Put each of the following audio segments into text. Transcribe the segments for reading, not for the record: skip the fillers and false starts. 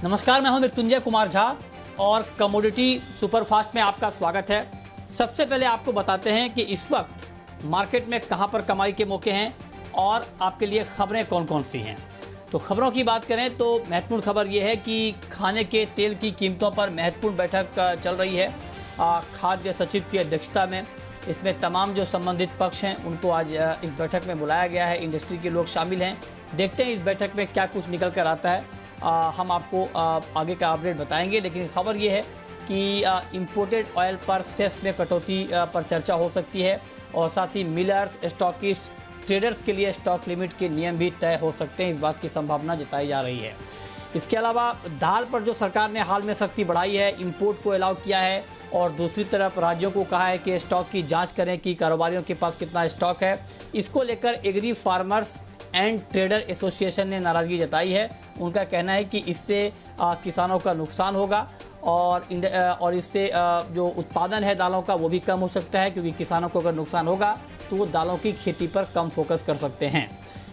नमस्कार, मैं हूं मृत्युंजय कुमार झा और कमोडिटी सुपरफास्ट में आपका स्वागत है। सबसे पहले आपको बताते हैं कि इस वक्त मार्केट में कहां पर कमाई के मौके हैं और आपके लिए खबरें कौन कौन सी हैं। तो खबरों की बात करें तो महत्वपूर्ण खबर यह है कि खाने के तेल की कीमतों पर महत्वपूर्ण बैठक चल रही है खाद्य सचिव की अध्यक्षता में। इसमें तमाम जो संबंधित पक्ष हैं उनको आज इस बैठक में बुलाया गया है। इंडस्ट्री के लोग शामिल हैं। देखते हैं इस बैठक में क्या कुछ निकल कर आता है। हम आपको आगे का अपडेट बताएंगे, लेकिन खबर ये है कि इंपोर्टेड ऑयल पर सेस में कटौती पर चर्चा हो सकती है और साथ ही मिलर्स, स्टॉकिस्ट, ट्रेडर्स के लिए स्टॉक लिमिट के नियम भी तय हो सकते हैं। इस बात की संभावना जताई जा रही है। इसके अलावा दाल पर जो सरकार ने हाल में सख्ती बढ़ाई है, इंपोर्ट को अलाउ किया है और दूसरी तरफ राज्यों को कहा है कि स्टॉक की जांच करें कि कारोबारियों के पास कितना स्टॉक है। इसको लेकर agri farmers and trader association ने नाराजगी जताई है। उनका कहना है कि इससे किसानों का नुकसान होगा और इससे जो उत्पादन है दालों का वो भी कम हो सकता है, क्योंकि किसानों को अगर नुकसान होगा तो वो दालों की खेती पर कम फोकस कर सकते हैं।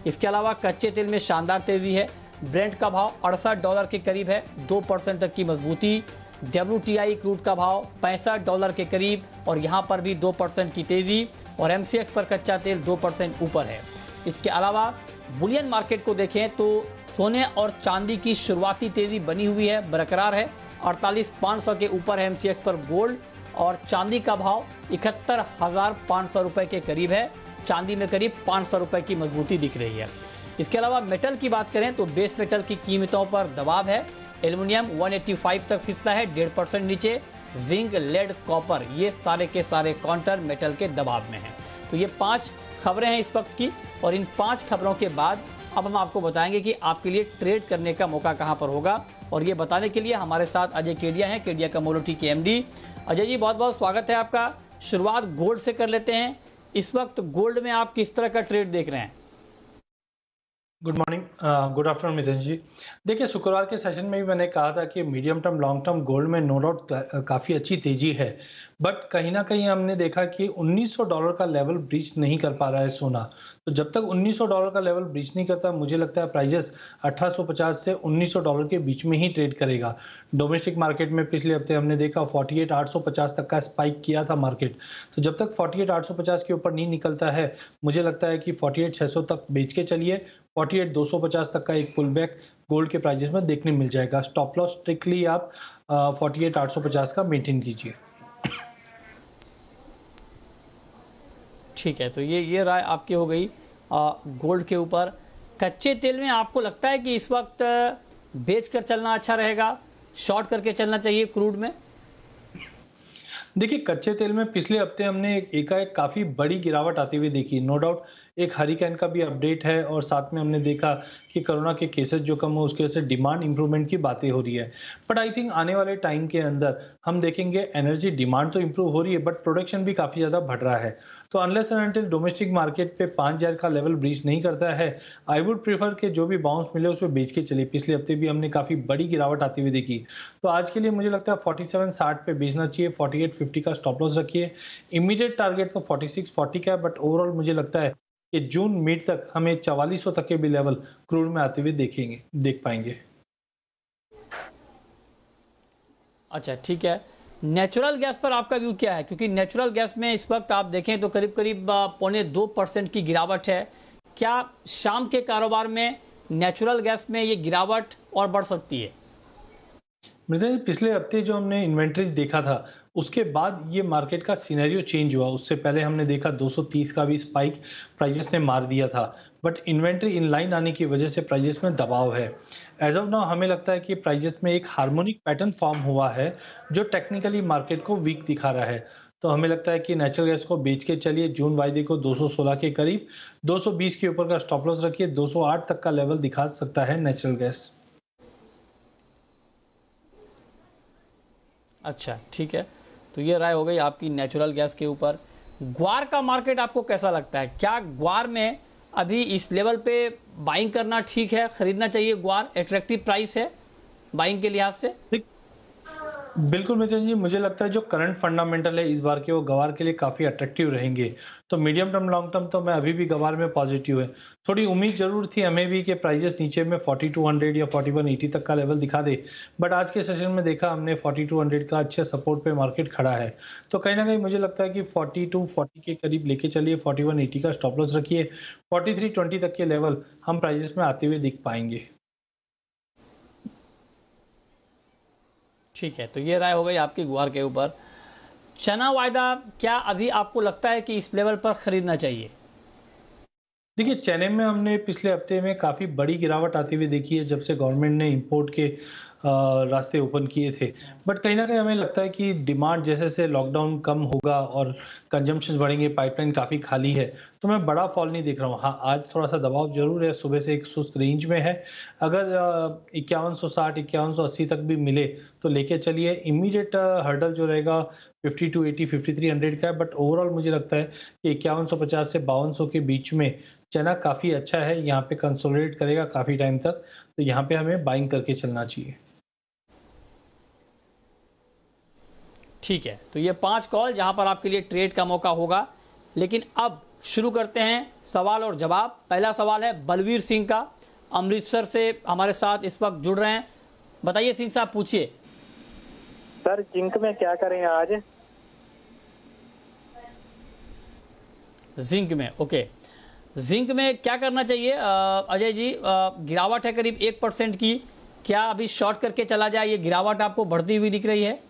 इसके अलावा कच्चे तेल में शानदार तेजी है। ब्रेंट का भाव $68 के करीब है, 2% तक की मजबूती। WTI क्रूड का भाव $65 के करीब और यहाँ पर भी 2% की तेजी और MCX पर कच्चा तेल 2% ऊपर है। इसके अलावा बुलियन मार्केट को देखें तो सोने और चांदी की शुरुआती तेजी बनी हुई है, बरकरार है। 48,500 के ऊपर है MCX पर गोल्ड और चांदी का भाव 71,500 रुपए के करीब है। चांदी में करीब 500 रुपए की मजबूती दिख रही है। इसके अलावा मेटल की बात करें तो बेस मेटल की कीमतों पर दबाव है। एल्युमिनियम 185 तक फिसला है, 1.5% नीचे। जिंक, लेड, कॉपर ये सारे के सारे काउंटर मेटल के दबाव में हैं। तो ये 5 खबरें हैं इस वक्त की और इन 5 खबरों के बाद अब हम आपको बताएंगे कि आपके लिए ट्रेड करने का मौका कहां पर होगा। और ये बताने के लिए हमारे साथ अजय केडिया हैं, केडिया कमोडिटी के MD। अजय जी, बहुत बहुत स्वागत है आपका। शुरुआत गोल्ड से कर लेते हैं। इस वक्त गोल्ड में आप किस तरह का ट्रेड देख रहे हैं? गुड मॉर्निंग, गुड आफ्टरनून मिथुन जी। देखिए, शुक्रवार के सेशन में भी मैंने कहा था कि medium term long term gold में नो डाउट काफ़ी अच्छी तेजी है, बट कहीं ना कहीं हमने देखा कि $1900 का लेवल ब्रीच नहीं कर पा रहा है सोना। तो जब तक $1900 का लेवल ब्रीच नहीं करता, मुझे लगता है प्राइजेस 1850 से $1900 के बीच में ही ट्रेड करेगा। डोमेस्टिक मार्केट में पिछले हफ्ते हमने देखा 48,850 तक का स्पाइक किया था मार्केट। तो जब तक 48,850 के ऊपर नहीं निकलता है, मुझे लगता है कि 48,600 तक बेच के चलिए। 48,250 तक का एक पुल बैक गोल्ड के प्राइजेस में देखने मिल जाएगा। स्टॉप लॉस स्ट्रिक्टली आप 48,850 का मेंटेन कीजिए। ठीक है, तो ये राय आपकी हो गई गोल्ड के ऊपर। कच्चे तेल में आपको लगता है कि इस वक्त बेच कर चलना अच्छा रहेगा, शॉर्ट करके चलना चाहिए क्रूड में? देखिए, कच्चे तेल में पिछले हफ्ते हमने एकाएक काफ़ी बड़ी गिरावट आती हुई देखी। नो डाउट एक हरिकेन का भी अपडेट है और साथ में हमने देखा कि कोरोना के केसेस जो कम हो उसकी वजह से डिमांड इंप्रूवमेंट की बातें हो रही है। बट आई थिंक आने वाले टाइम के अंदर हम देखेंगे एनर्जी डिमांड तो इंप्रूव हो रही है, बट प्रोडक्शन भी काफ़ी ज़्यादा बढ़ रहा है। तो unless and until domestic market पे 5,000 का लेवल ब्रीच नहीं करता है, आई वुड प्रीफर कि जो भी बाउंस मिले उस पर बेच के चलिए। पिछले हफ्ते भी हमने काफ़ी बड़ी गिरावट आती हुई देखी। तो आज के लिए मुझे लगता है 47.60 पे बेचना चाहिए। 48.50 का स्टॉप लॉस रखिए। इमीडिएट टारगेट तो 46.40 का है, बट ओवरऑल मुझे लगता है कि जून मिड तक हमें 4400 तक के भी लेवल क्रूड में आते हुए देख पाएंगे। अच्छा, ठीक है। नेचुरल गैस पर आपका व्यू क्या है? क्योंकि नेचुरल गैस में इस वक्त आप देखें तो करीब करीब 0.25% की गिरावट है। क्या शाम के कारोबार में नेचुरल गैस में ये गिरावट और बढ़ सकती है? मृदुल, पिछले हफ्ते जो हमने इन्वेंट्रीज देखा था उसके बाद ये मार्केट का सिनेरियो चेंज हुआ। उससे पहले हमने देखा 230 का भी स्पाइक प्राइजेस ने मार दिया था, बट इन्वेंट्री इन लाइन आने की वजह से प्राइजेस में दबाव है। एज ऑफ नाउ हमें लगता है कि प्राइजेस में एक हार्मोनिक पैटर्न फॉर्म हुआ है जो टेक्निकली मार्केट को वीक दिखा रहा है। तो हमें लगता है कि नेचुरल गैस को बेच के चलिए। जून वायदे को 216 के करीब, 220 के ऊपर का स्टॉप लॉस रखिए। 208 तक का लेवल दिखा सकता है नेचुरल गैस। अच्छा, ठीक है। तो ये राय हो गई आपकी नेचुरल गैस के ऊपर। ग्वार का मार्केट आपको कैसा लगता है? क्या ग्वार में अभी इस लेवल पे बाइंग करना ठीक है, खरीदना चाहिए? ग्वार अट्रैक्टिव प्राइस है बाइंग के लिहाज से? बिल्कुल मिथुन जी, मुझे लगता है जो करंट फंडामेंटल है इस बार के, वो गवार के लिए काफ़ी अट्रैक्टिव रहेंगे। तो मीडियम टर्म, लॉन्ग टर्म तो मैं अभी भी गवार में पॉजिटिव है। थोड़ी उम्मीद ज़रूर थी हमें भी कि प्राइसेस नीचे में 4200 या 4180 तक का लेवल दिखा दे। बट आज के सेशन में देखा हमने 4200 का अच्छे सपोर्ट पे मार्केट खड़ा है। तो कहीं न कहीं मुझे लगता है कि 4240 के करीब लेके चलिए, 4180 का स्टॉप लॉस रखिए। 4320 तक के लेवल हम प्राइसेस में आते हुए दिख पाएँगे। ठीक है, तो ये राय हो गई आपकी गुआर के ऊपर। चना वायदा, क्या अभी आपको लगता है कि इस लेवल पर खरीदना चाहिए? देखिए, चने में हमने पिछले हफ्ते में काफ़ी बड़ी गिरावट आती हुई देखी है, जब से गवर्नमेंट ने इंपोर्ट के रास्ते ओपन किए थे। बट कहीं न कहीं हमें लगता है कि डिमांड जैसे-जैसे लॉकडाउन कम होगा और कंजम्पशन बढ़ेंगे, पाइपलाइन काफ़ी खाली है, तो मैं बड़ा फॉल नहीं देख रहा हूँ। हाँ, आज थोड़ा-सा दबाव ज़रूर है, सुबह से एक सुस्त रेंज में है। अगर 5160, 5180 तक भी मिले, तो लेके चलिए। इमीडिएट हर्डल जो रहेगा 5280, 5300 का है, बट ओवरऑल मुझे लगता है कि 5150 से 5200 के बीच में चना काफ़ी अच्छा है, यहाँ पे कंसोलिडेट करेगा काफ़ी टाइम तक, तो यहाँ पे हमें बाइंग करके चलना चाहिए। ठीक है, तो ये 5 कॉल जहां पर आपके लिए ट्रेड का मौका होगा। लेकिन अब शुरू करते हैं सवाल और जवाब। पहला सवाल है बलवीर सिंह का, अमृतसर से हमारे साथ इस वक्त जुड़ रहे हैं। बताइए सिंह साहब, पूछिए। सर जिंक में क्या करें आज? जिंक में, ओके। जिंक में क्या करना चाहिए अजय जी? गिरावट है करीब 1% की। क्या अभी शॉर्ट करके चला जाए? ये गिरावट आपको बढ़ती हुई दिख रही है?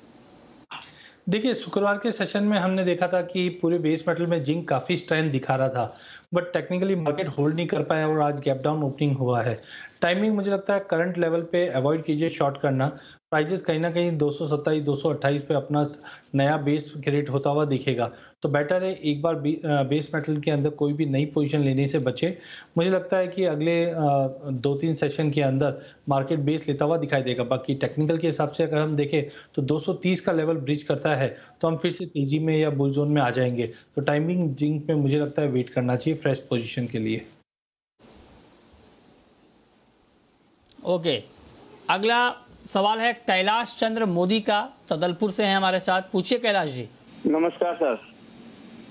देखिए, शुक्रवार के सेशन में हमने देखा था कि पूरे बेस मेटल में जिंक काफ़ी स्ट्रेंथ दिखा रहा था, बट टेक्निकली मार्केट होल्ड नहीं कर पाया और आज गैप डाउन ओपनिंग हुआ है। टाइमिंग मुझे लगता है करंट लेवल पे अवॉइड कीजिए शॉर्ट करना। प्राइजेस कहीं न कहीं 227, 228 पे अपना नया बेस क्रिएट होता हुआ दिखेगा। तो बेटर है एक बार बेस मेटल के अंदर कोई भी नई पोजीशन लेने से बचे। मुझे लगता है कि अगले 2-3 सेशन के अंदर मार्केट बेस लेता हुआ दिखाई देगा। बाकी टेक्निकल के हिसाब से अगर हम देखें तो 230 का लेवल ब्रीच करता है, तो हम फिर से तेजी में या बुल जोन में आ जाएँगे। तो टाइमिंग जिंक में मुझे लगता है वेट करना चाहिए फ्रेश पोजीशन के लिए। ओके, अगला सवाल है कैलाश चंद्र मोदी का, तदलपुर से हैं हमारे साथ। पूछिए कैलाश जी। नमस्कार सर।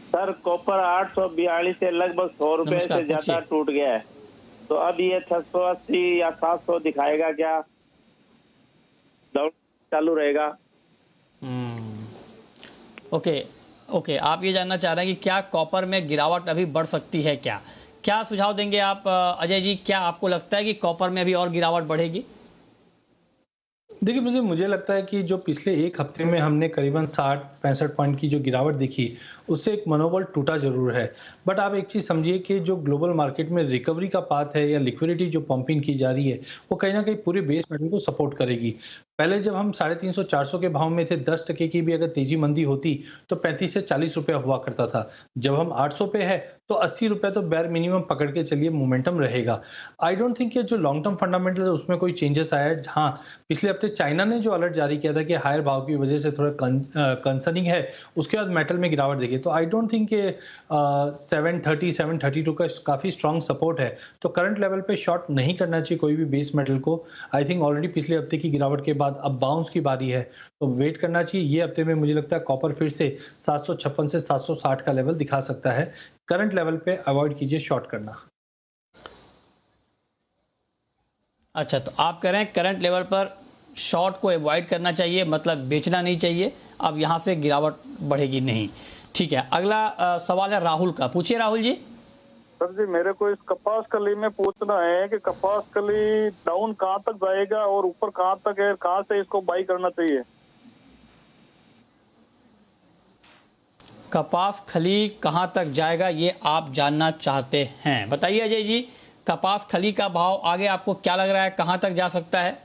सर कॉपर 842 से लगभग 100 रुपए नमस्कार, से ज्यादा पूछिए। टूट गया है, तो अब ये 680 या 700 दिखाएगा क्या? डाउन चालू रहेगा? ओके, ओके, आप ये जानना चाह रहे हैं कि क्या कॉपर में गिरावट अभी बढ़ सकती है क्या? क्या सुझाव देंगे आप अजय जी? क्या आपको लगता है कि कॉपर में अभी और गिरावट बढ़ेगी? देखिए, मुझे लगता है कि जो पिछले 1 हफ्ते में हमने करीबन 60-65 पॉइंट की जो गिरावट देखी, उससे एक मनोबल टूटा ज़रूर है। बट आप एक चीज़ समझिए कि जो ग्लोबल मार्केट में रिकवरी का पाथ है या लिक्विडिटी जो पंपिंग की जा रही है, वो कहीं न कहीं पूरे बेस मेटल को सपोर्ट करेगी। पहले जब हम 350-400 के भाव में थे, 10% की भी अगर तेज़ी मंदी होती, तो 35 से 40 रुपया हुआ करता था। जब हम 800 पे है, तो 80 रुपए तो बेयर मिनिमम पकड़ के चलिए, मोमेंटम रहेगा। आई डोंट थिंक कि जो लॉन्ग टर्म फंडामेंटल्स है, उसमें कोई चेंजेस आया है। हाँ, पिछले हफ्ते चाइना ने जो अलर्ट जारी किया था कि हायर भाव की वजह से थोड़ा कंसर्निंग है, उसके बाद मेटल में गिरावट देखी। तो आई डोंट थिंक कि 730, 732 का काफ़ी स्ट्रॉन्ग सपोर्ट है। तो करंट लेवल पे शॉर्ट नहीं करना चाहिए कोई भी बेस मेटल को। आई थिंक ऑलरेडी पिछले हफ्ते की गिरावट के बाद अब बाउंस की बारी है, तो वेट करना चाहिए। ये हफ्ते में मुझे लगता है कॉपर फिर से 756 से 760 का लेवल दिखा सकता है। करंट लेवल पे अवॉइड कीजिए शॉर्ट करना। अच्छा, तो आप कह रहे हैं करंट लेवल पर शॉर्ट को अवॉइड करना चाहिए, मतलब बेचना नहीं चाहिए। अब यहां से गिरावट बढ़ेगी नहीं। ठीक है, अगला सवाल है राहुल का। पूछिए राहुल जी। सर जी, मेरे को इस कपास कली में पूछना है कि कपास कली डाउन कहाँ तक जाएगा और ऊपर कहाँ तक है, कहाँ से इसको बाई करना चाहिए? कपास खली कहां तक जाएगा ये आप जानना चाहते हैं। बताइए अजय जी, कपास खली का भाव आगे आपको क्या लग रहा है, कहां तक जा सकता है?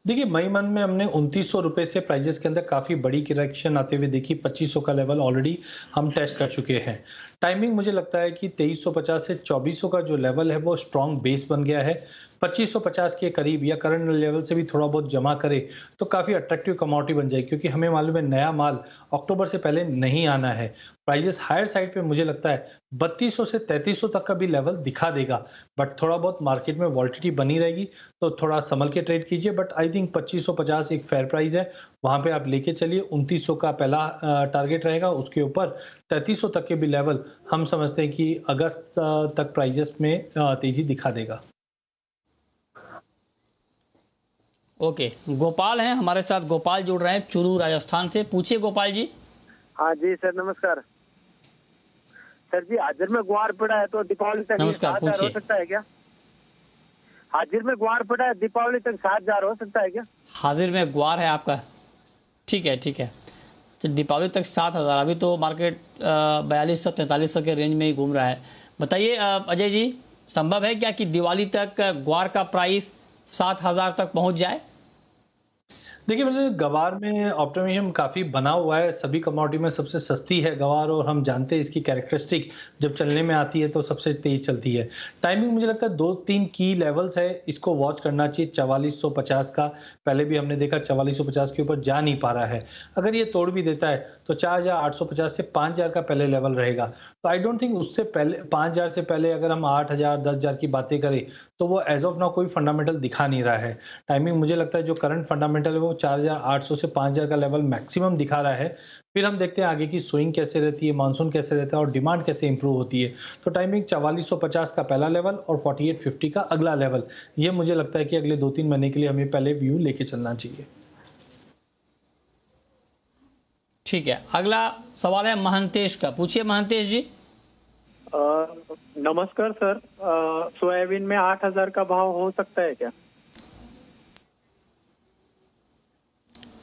देखिए, मई मंथ में हमने 2900 रुपए से प्राइजेस के अंदर काफ़ी बड़ी करेक्शन आते हुए देखी। 2500 का लेवल ऑलरेडी हम टेस्ट कर चुके हैं। टाइमिंग मुझे लगता है कि 2350 से 2400 का जो लेवल है वो स्ट्रॉन्ग बेस बन गया है। 2550 के करीब या करंट लेवल से भी थोड़ा बहुत जमा करे तो काफ़ी अट्रैक्टिव कमोडिटी बन जाएगी, क्योंकि हमें मालूम है नया माल अक्टूबर से पहले नहीं आना है। प्राइजेस हायर साइड पे मुझे लगता है 3200 से 3300 तक का भी लेवल दिखा देगा, बट थोड़ा बहुत मार्केट में वॉलिटिलिटी बनी रहेगी, तो थोड़ा संभल के ट्रेड कीजिए। बट आई थिंक 2550 एक फेयर प्राइस है। वहां पे आप लेके चलिए। 2900 का पहला टारगेट रहेगा, उसके ऊपर 3300 तक के भी लेवल हम समझते हैं कि अगस्त तक प्राइजेस में तेजी दिखा देगा। ओके, गोपाल हैं हमारे साथ। गोपाल जुड़ रहे हैं चूरू राजस्थान से। पूछिए गोपाल जी। हाँ जी सर, नमस्कार सर जी। हाजिर में ग्वार पड़ा है तो दीपावली तक नमस्कार, 7,000 हो पूछिए। सकता है क्या? हाजिर में ग्वार पड़ा है, दीपावली तक 7,000 हो सकता है क्या? हाजिर में ग्वार है आपका, ठीक है ठीक है। तो दीपावली तक 7,000, अभी तो मार्केट 4200 4300 के रेंज में ही घूम रहा है। बताइए अजय जी, संभव है क्या कि दिवाली तक ग्वार का प्राइस 7,000 तक पहुंच जाए? देखिए, मतलब गवार में ऑप्टिमिज्म काफ़ी बना हुआ है। सभी कमोडिटी में सबसे सस्ती है गवार, और हम जानते हैं इसकी कैरेक्टरिस्टिक जब चलने में आती है तो सबसे तेज चलती है। टाइमिंग मुझे लगता है 2-3 की लेवल्स है, इसको वॉच करना चाहिए। 4450 का पहले भी हमने देखा 4450 के ऊपर जा नहीं पा रहा है। अगर ये तोड़ भी देता है तो 4850 से 5000 का पहले लेवल रहेगा। तो आई डोंट थिंक उससे पहले 5000 से पहले अगर हम 8000 10,000 की बातें करें तो वो एज ऑफ नाउ कोई फंडामेंटल दिखा नहीं रहा है। टाइमिंग मुझे लगता है जो करंट फंडामेंटल है वो 4800 से 5000 का लेवल मैक्सिमम दिखा रहा है। फिर हम देखते हैं आगे की स्विंग कैसे रहती है, मानसून कैसे रहता है और डिमांड कैसे इंप्रूव होती है। तो टाइमिंग 4450 का पहला लेवल और 4850 का अगला लेवल, ये मुझे लगता है कि अगले 2-3 महीने के लिए हमें पहले व्यू लेके चलना चाहिए। ठीक है, अगला सवाल है महंतेश का। पूछिए महंतेश जी। नमस्कार सर। सोयाबीन में 8,000 का भाव हो सकता है क्या?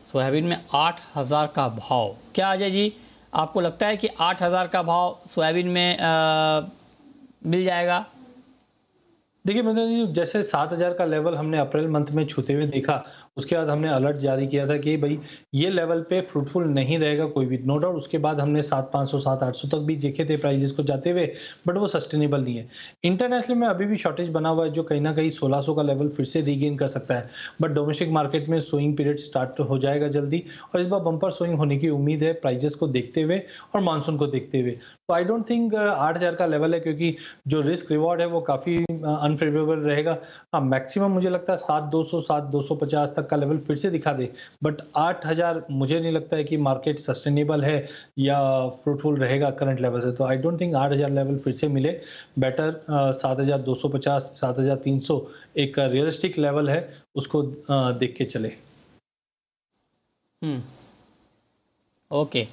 सोयाबीन में 8,000 का भाव, क्या अजय जी आपको लगता है कि 8,000 का भाव सोयाबीन में मिल जाएगा? देखिए, मतलब जैसे 7000 का लेवल हमने अप्रैल मंथ में छूते हुए देखा, उसके बाद हमने अलर्ट जारी किया था कि भाई ये लेवल पे फ्रूटफुल नहीं रहेगा कोई भी। नो डाउट उसके बाद हमने 7500 7800 तक भी देखे थे प्राइजेस को जाते हुए, बट वो सस्टेनेबल नहीं है। इंटरनेशनल में अभी भी शॉर्टेज बना हुआ है जो कहीं ना कहीं 1600 का लेवल फिर से रीगेन कर सकता है। बट डोमेस्टिक मार्केट में स्विंग पीरियड स्टार्ट हो जाएगा जल्दी, और इस बार बम्पर स्विंग होने की उम्मीद है प्राइजेस को देखते हुए और मानसून को देखते हुए। तो आई डोंट थिंक 8000 का लेवल है, क्योंकि जो रिस्क रिवॉर्ड है वो काफी अनफेवरेबल रहेगा। हाँ, मैक्सिमम मुझे लगता है 7200 7250 तक का लेवल फिर से दिखा दे, बट 8000 मुझे नहीं लगता है कि मार्केट सस्टेनेबल है या फ्रूटफुल रहेगा करंट लेवल से। तो आई डोंट थिंक 8000 लेवल फिर से मिले। बेटर 7250 7300 एक रियलिस्टिक लेवल है, उसको देख के चले। ओके,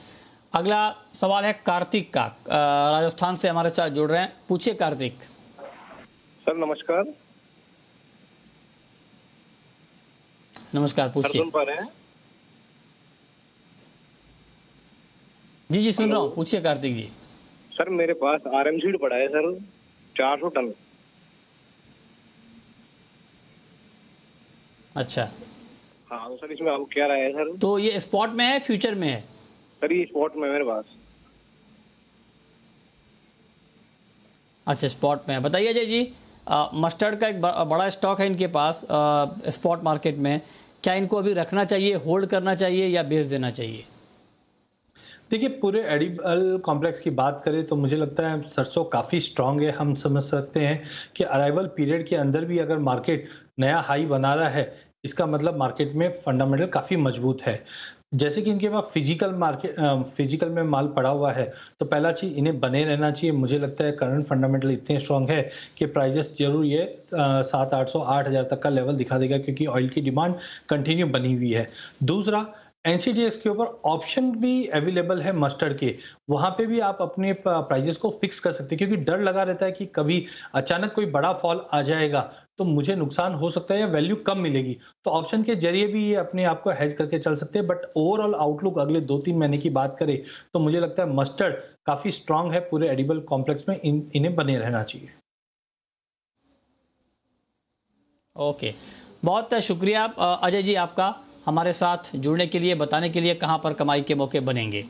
अगला सवाल है कार्तिक का। राजस्थान से हमारे साथ जुड़ रहे हैं। पूछिए कार्तिक। सर नमस्कार। नमस्कार, पूछिए। सुन पा रहे हैं? जी जी सुन रहा हूँ, पूछिए कार्तिक जी। सर मेरे पास RM सीड पड़ा है सर, 400 टन। अच्छा, हाँ तो सर इसमें आपको क्या राय है सर? तो ये स्पॉट में है फ्यूचर में है? सर ये स्पॉट में है मेरे पास। अच्छा, स्पॉट में है। बताइए अजय जी, मस्टर्ड का एक बड़ा स्टॉक है इनके पास स्पॉट मार्केट में, क्या इनको अभी रखना चाहिए, होल्ड करना चाहिए या बेच देना चाहिए? देखिए, पूरे एडिबल कॉम्प्लेक्स की बात करें तो मुझे लगता है सरसों काफ़ी स्ट्रांग है। हम समझ सकते हैं कि अराइवल पीरियड के अंदर भी अगर मार्केट नया हाई बना रहा है, इसका मतलब मार्केट में फंडामेंटल काफ़ी मजबूत है। जैसे कि इनके पास फिजिकल में माल पड़ा हुआ है, तो पहला चीज़ इन्हें बने रहना चाहिए। मुझे लगता है करंट फंडामेंटल इतने स्ट्रांग है कि प्राइजेस जरूर ये 7800 8000 तक का लेवल दिखा देगा, क्योंकि ऑयल की डिमांड कंटिन्यू बनी हुई है। दूसरा, एनसीडीएक्स के ऊपर ऑप्शन भी अवेलेबल है मस्टर्ड के, वहां पे भी आप अपने प्राइजेस को फिक्स कर सकते हैं, क्योंकि डर लगा रहता है कि कभी अचानक कोई बड़ा फॉल आ जाएगा तो मुझे नुकसान हो सकता है या वैल्यू कम मिलेगी। तो ऑप्शन के जरिए भी ये अपने आप को हेज करके चल सकते हैं। बट ओवरऑल आउटलुक अगले 2-3 महीने की बात करें तो मुझे लगता है मस्टर्ड काफी स्ट्रांग है पूरे एडिबल कॉम्प्लेक्स में, इन्हें बने रहना चाहिए। ओके, बहुत शुक्रिया अजय जी आपका हमारे साथ जुड़ने के लिए, बताने के लिए कहां पर कमाई के मौके बनेंगे।